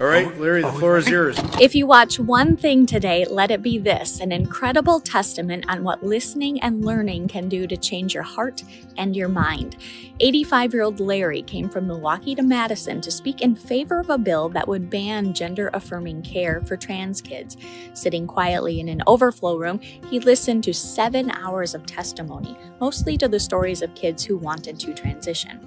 All right, Larry, the floor is yours. If you watch one thing today, let it be this: an incredible testament on what listening and learning can do to change your heart and your mind. 85-year-old Larry came from Milwaukee to Madison to speak in favor of a bill that would ban gender-affirming care for trans kids. Sitting quietly in an overflow room, he listened to 7 hours of testimony, mostly to the stories of kids who wanted to transition.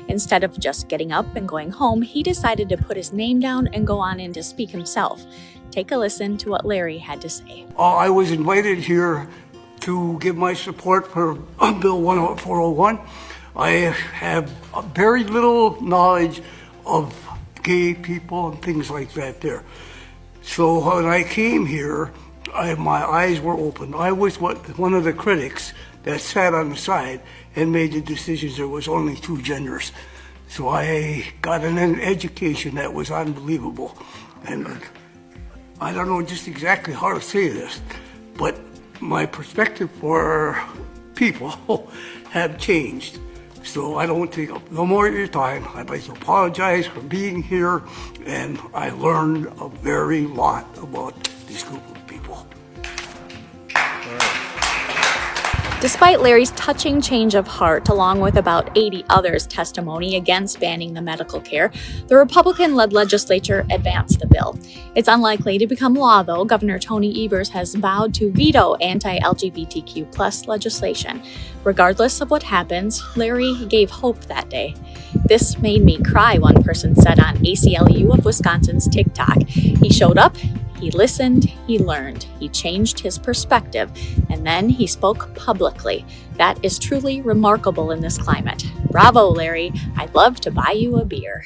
Instead of just getting up and going home, he decided to put his name down and go on in to speak himself. Take a listen to what Larry had to say. I was invited here to give my support for Bill 401. I have very little knowledge of gay people and things like that there. So when I came here, my eyes were open. I was one of the critics that sat on the side and made the decisions there was only 2 genders. So I got an education that was unbelievable. And I don't know just exactly how to say this, but my perspective for people have changed. So I don't take up no more of your time. I'd like to apologize for being here, and I learned a very lot about this group of people. Despite Larry's touching change of heart, along with about 80 others' testimony against banning the medical care, the Republican-led legislature advanced the bill. It's unlikely to become law, though. Governor Tony Evers has vowed to veto anti-LGBTQ+ legislation. Regardless of what happens, Larry gave hope that day. "This made me cry," one person said on ACLU of Wisconsin's TikTok. He showed up, he listened, he learned, he changed his perspective, and then he spoke publicly. That is truly remarkable in this climate. Bravo, Larry. I'd love to buy you a beer.